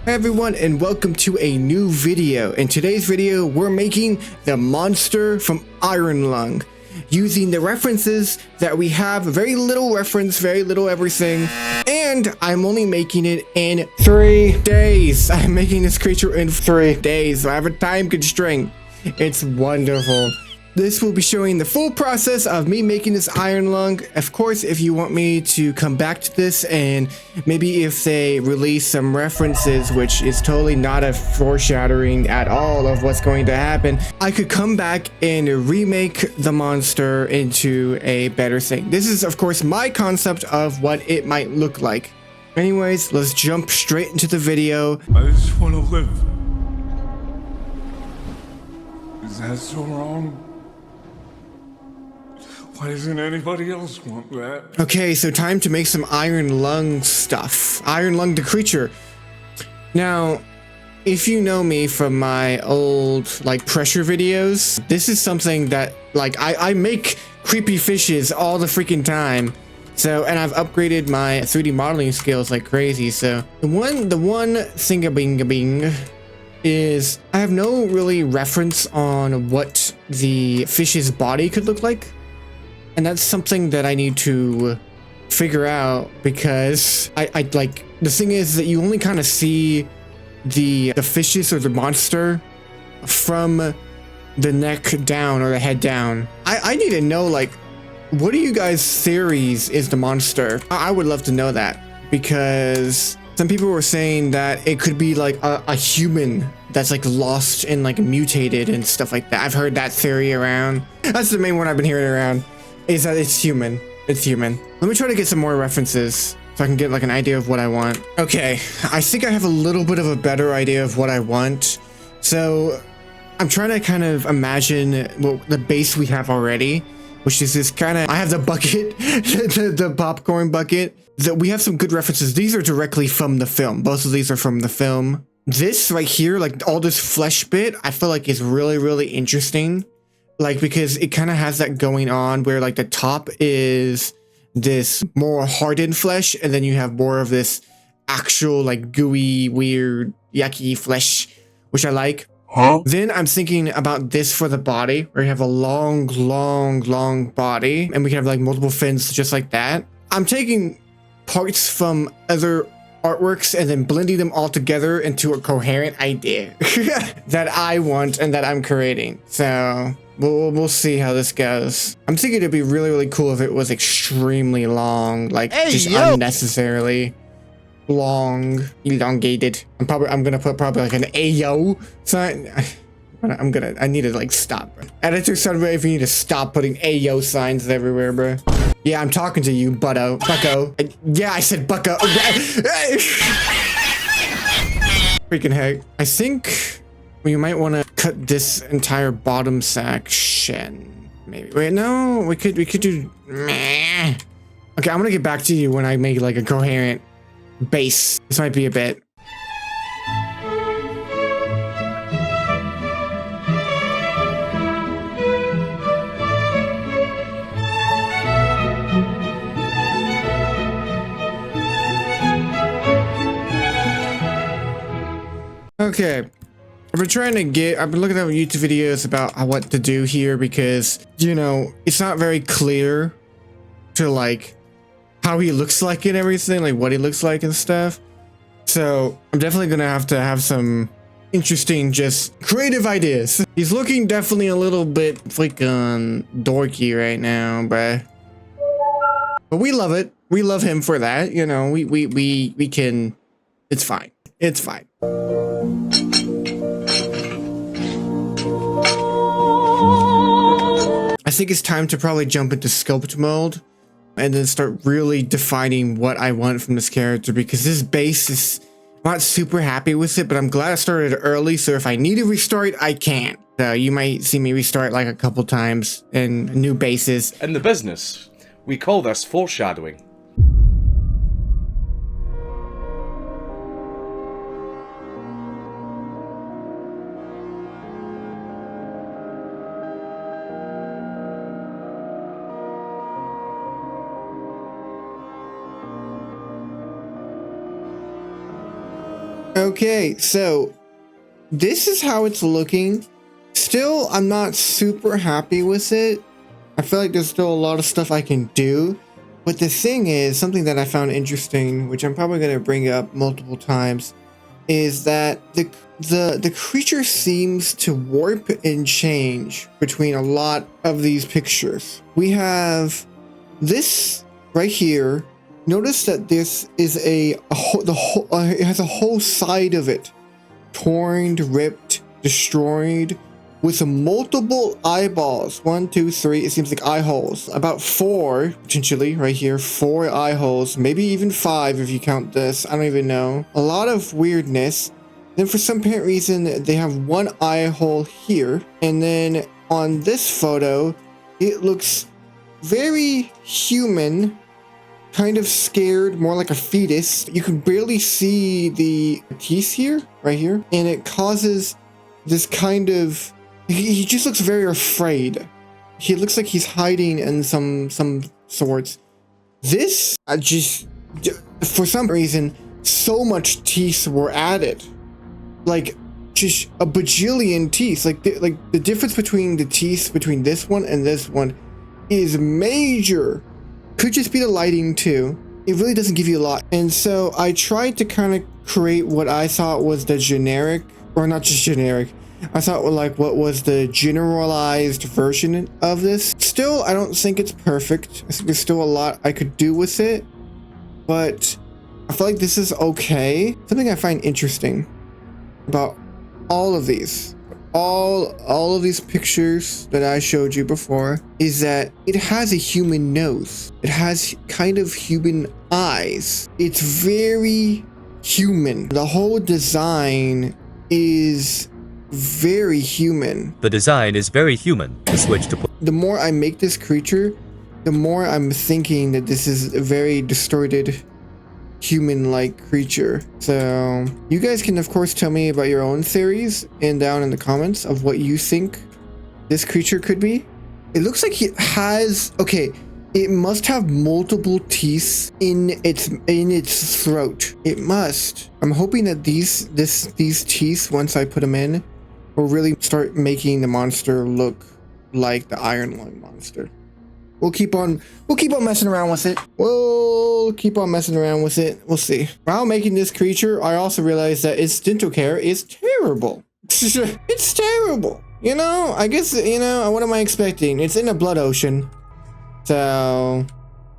Hey everyone, and welcome to a new video. In today's video, we're making the monster from Iron Lung using the references that we have. Very little reference, very little everything, and I'm only making it in 3 days. I'm making this creature in 3 days, so I have a time constraint. It's wonderful. This will be showing the full process of me making this Iron Lung. Of course, if you want me to come back to this and maybe if they release some references, which is totally not a foreshadowing at all of what's going to happen, I could come back and remake the monster into a better thing. This is, of course, my concept of what it might look like. Anyways, let's jump straight into the video. I just want to live. Is that so wrong? Why doesn't anybody else want that? Okay, so time to make some Iron Lung stuff. Iron Lung the creature. Now, if you know me from my old pressure videos, this is something that I make creepy fishes all the freaking time. So, and I've upgraded my 3D modeling skills like crazy. So the one thing is I have no really reference on what the fish's body could look like. And that's something that I need to figure out, because I the thing is that you only kind of see the fishes or the monster from the neck down or the head down. I need to know, what are you guys' theories is the monster? I would love to know that, because some people were saying that it could be a human that's lost and mutated and stuff like that. I've heard that theory around. That's the main one I've been hearing around. Is that it's human. It's human. Let me try to get some more references so I can get an idea of what I want. Okay, I think I have a little bit of a better idea of what I want. So I'm trying to kind of imagine the base we have already, which is this kind of, I have the bucket, the popcorn bucket. That we have some good references. These are directly from the film. Both of these are from the film. This right here, all this flesh bit, I feel like is really, really interesting. Because it kind of has that going on where the top is this more hardened flesh, and then you have more of this actual gooey, weird, yucky flesh, which I like. Then I'm thinking about this for the body, where you have a long body, and we can have multiple fins just like that. I'm taking parts from other artworks and then blending them all together into a coherent idea that I want and that I'm creating. So we'll see how this goes. I'm thinking it'd be really, really cool if it was extremely long, unnecessarily long, elongated. I'm gonna put probably an Ayo sign. I need to stop. Editor Sunray, if you need to stop putting Ayo signs everywhere, bro. Yeah, I'm talking to you, Bucko. Yeah, I said Bucko. Freaking heck. I think we might want to cut this entire bottom section. Maybe. Wait, no, we could do. Meh. Okay, I'm gonna get back to you when I make a coherent base. This might be a bit. Okay, I've been looking at YouTube videos about what to do here, because, it's not very clear to how he looks like and everything, what he looks like and stuff. So I'm definitely gonna have to have some interesting, just creative ideas. He's looking definitely a little bit freaking dorky right now, but we love it. We love him for that. We can, it's fine. It's fine. I think it's time to probably jump into sculpt mode and then start really defining what I want from this character, because this base is, I'm not super happy with it, but I'm glad I started early, so if I need to restart, I can. So you might see me restart a couple times in new bases. In the business, we call this foreshadowing. Okay, so this is how it's looking. Still, I'm not super happy with it. I feel like there's still a lot of stuff I can do. But the thing is, something that I found interesting, which I'm probably going to bring up multiple times, is that the creature seems to warp and change between a lot of these pictures. We have this right here. Notice that this is it has a whole side of it torn, ripped, destroyed, with multiple eyeballs. 1, 2, 3. It seems like eye holes. About 4 potentially right here. 4 eye holes, maybe even 5 if you count this. I don't even know. A lot of weirdness. Then for some apparent reason, they have 1 eye hole here, and then on this photo, it looks very human. Kind of scared, more like a fetus. You can barely see the teeth here, right here, and it causes this kind of. He just looks very afraid. He looks like he's hiding in some sorts. This, for some reason, so much teeth were added, like just a bajillion teeth. Like the difference between the teeth between this one and this one is major. Could just be the lighting too. It really doesn't give you a lot. And so I tried to kind of create what I thought was the generic, or not just generic. I thought like what was the generalized version of this. Still, I don't think it's perfect. I think there's still a lot I could do with it, but I feel like this is okay. Something I find interesting about all of these, all of these pictures that I showed you before, is that it has a human nose. It has kind of human eyes. It's very human. The whole design is very human. The design is very human. The switch to the more I make this creature, the more I'm thinking that this is a very distorted human-like creature. So you guys can of course tell me about your own theories and down in the comments of what you think this creature could be. It looks like it has, okay, it must have multiple teeth in its throat. It must. I'm hoping that these teeth, once I put them in, will really start making the monster look like the Iron Lung monster. We'll keep on messing around with it. We'll keep on messing around with it. We'll see. While making this creature, I also realized that its dental care is terrible. It's terrible. You know, I guess, you know, what am I expecting? It's in a blood ocean. So,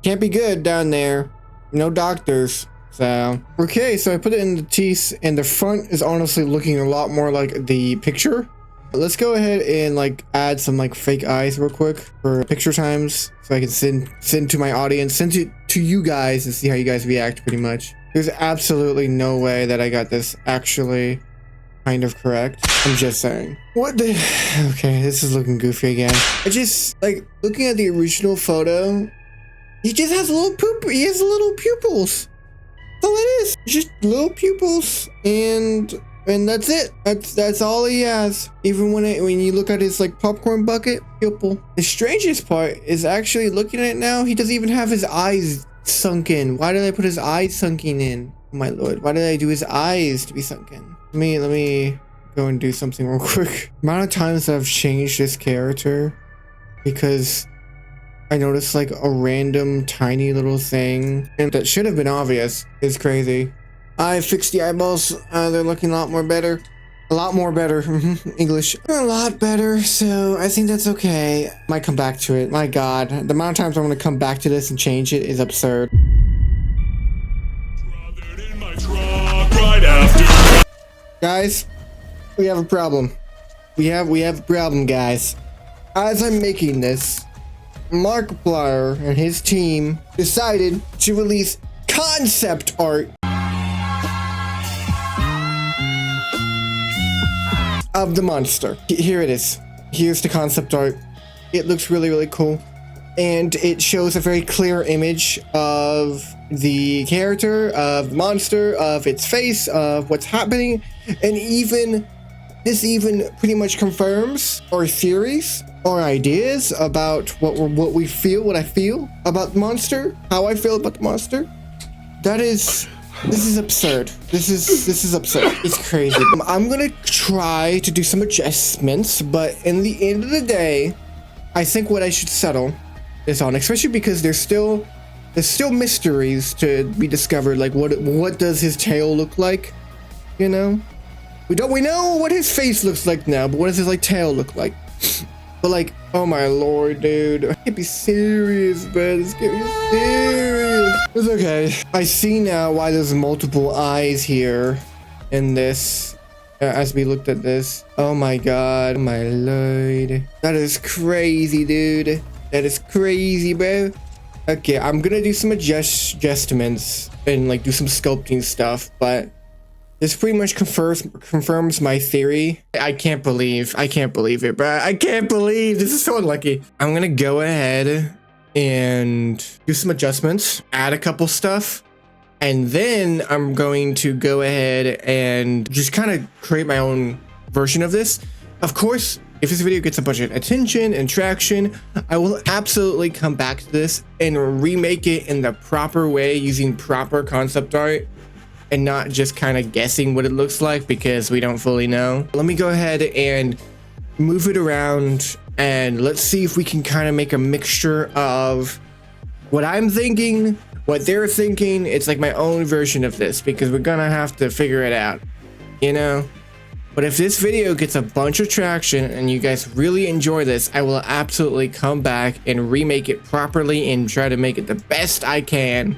can't be good down there. No doctors. So, okay, so I put it in the teeth, and the front is honestly looking a lot more like the picture. Let's go ahead and like add some like fake eyes real quick for picture times, so I can send to my audience, send it to you guys and see how you guys react pretty much. There's absolutely no way that I got this actually kind of correct. I'm just saying. What the? Okay, this is looking goofy again. I just like looking at the original photo. He just has a little poop. He has little pupils. That's all it is. Just little pupils, and that's it. That's all he has. Even when you look at his like popcorn bucket pupil. The strangest part is actually looking at it now. He doesn't even have his eyes sunk in. Why did I put his eyes sunken in? Oh my lord. Why did I do his eyes to be sunken? Let me go and do something real quick. The amount of times that I've changed this character because I noticed like a random tiny little thing, and that should have been obvious, is crazy. I fixed the eyeballs. They're looking a lot more better. A lot more better. English. A lot better. So I think that's okay. Might come back to it. My god. The amount of times I'm going to come back to this and change it is absurd. Guys, we have a problem. We have a problem, guys. As I'm making this, Markiplier and his team decided to release concept art of the monster. Here it is. Here's the concept art. It looks really, really cool. And it shows a very clear image of the character, of the monster, of its face, of what's happening. And this even pretty much confirms our theories, our ideas about what I feel about the monster, how I feel about the monster. That is This is absurd. This is absurd. It's crazy. I'm gonna try to do some adjustments, but in the end of the day, I think what I should settle is on, especially because there's still mysteries to be discovered. Like what does his tail look like? You know, we know what his face looks like now, but what does his like tail look like? But like, oh my lord, dude, I can't be serious, man. This can't be serious. It's okay. I see now why there's multiple eyes here in this. As we looked at this. Oh my god, my lord. That is crazy, dude. That is crazy, bro. Okay, I'm gonna do some adjustments and like do some sculpting stuff, but this pretty much confirms my theory. I can't believe it, bro. I can't believe this is so unlucky. I'm gonna go ahead and do some adjustments, add a couple stuff, and then I'm going to go ahead and just kind of create my own version of this. Of course, if this video gets a bunch of attention and traction, I will absolutely come back to this and remake it in the proper way using proper concept art and not just kind of guessing what it looks like because we don't fully know. Let me go ahead and move it around and let's see if we can kind of make a mixture of what I'm thinking, what they're thinking. It's like my own version of this because we're gonna have to figure it out, you know? But if this video gets a bunch of traction and you guys really enjoy this, I will absolutely come back and remake it properly and try to make it the best I can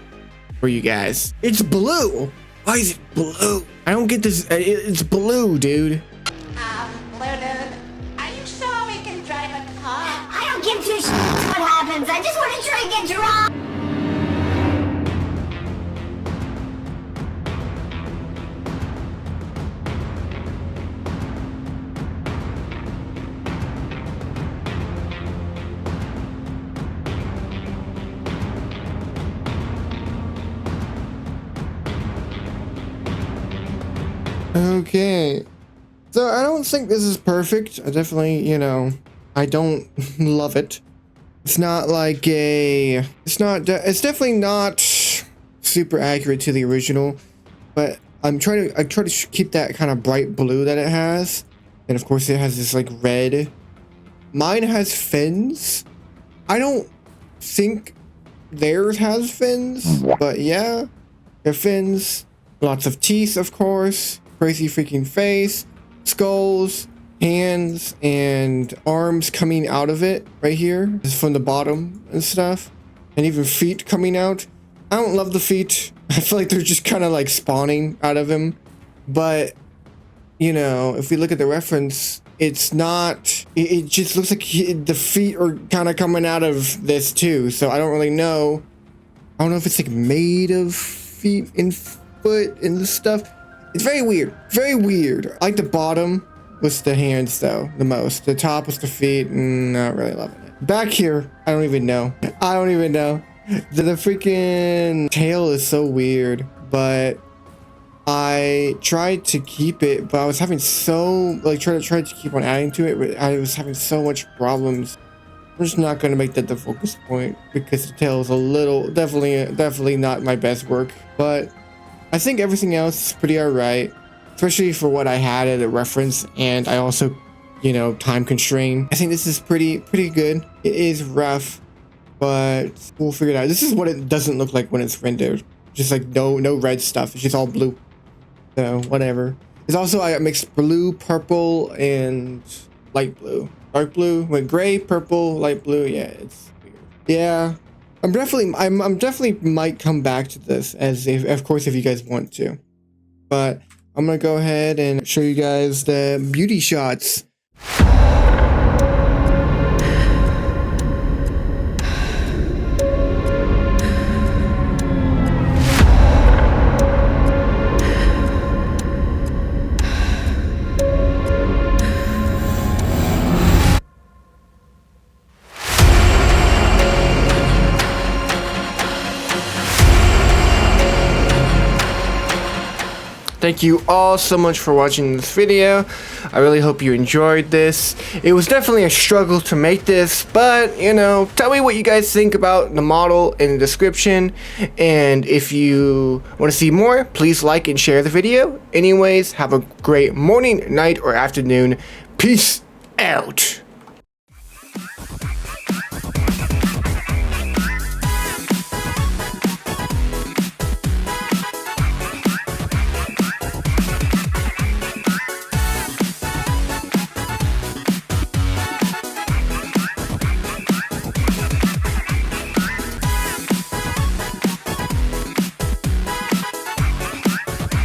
for you guys. It's blue. Why is it blue? I don't get this. It's blue, dude. Blue dude, are you sure we can drive a car? I don't give two shits what happens. I just want to try and get drunk. Okay, so I don't think this is perfect. I definitely, you know, I don't love it. It's not like it's definitely not super accurate to the original, but I try to keep that kind of bright blue that it has. And of course it has this like red. Mine has fins. I don't think theirs has fins, but yeah, they're fins. Lots of teeth, of course. Crazy freaking face, skulls, hands, and arms coming out of it right here. Just from the bottom and stuff. And even feet coming out. I don't love the feet. I feel like they're just kind of like spawning out of him. But, you know, if we look at the reference, it's not, it just looks like the feet are kind of coming out of this too. So I don't really know. I don't know if it's like made of feet and foot and stuff. It's very weird. Very weird. I like the bottom was the hands though, the most. The top was the feet, not really loving it. Back here, I don't even know. I don't even know. The freaking tail is so weird, but I tried to keep it, but I was having so, like, tried to keep on adding to it, but I was having so much problems. I'm just not going to make that the focus point because the tail is a little, definitely not my best work, but I think everything else is pretty alright, especially for what I had at a reference, and I also, you know, time constrained. I think this is pretty good. It is rough, but we'll figure it out. This is what it doesn't look like when it's rendered. Just like no red stuff. It's just all blue. So whatever. It's also I mixed blue, purple, and light blue. Dark blue with gray, purple, light blue. Yeah, it's weird. Yeah. I'm definitely might come back to this as if, of course, if you guys want to, but I'm gonna go ahead and show you guys the beauty shots. Thank you all so much for watching this video. I really hope you enjoyed this. It was definitely a struggle to make this, but you know, tell me what you guys think about the model in the description. And if you want to see more, please like and share the video. Anyways, have a great morning, night, or afternoon. Peace out.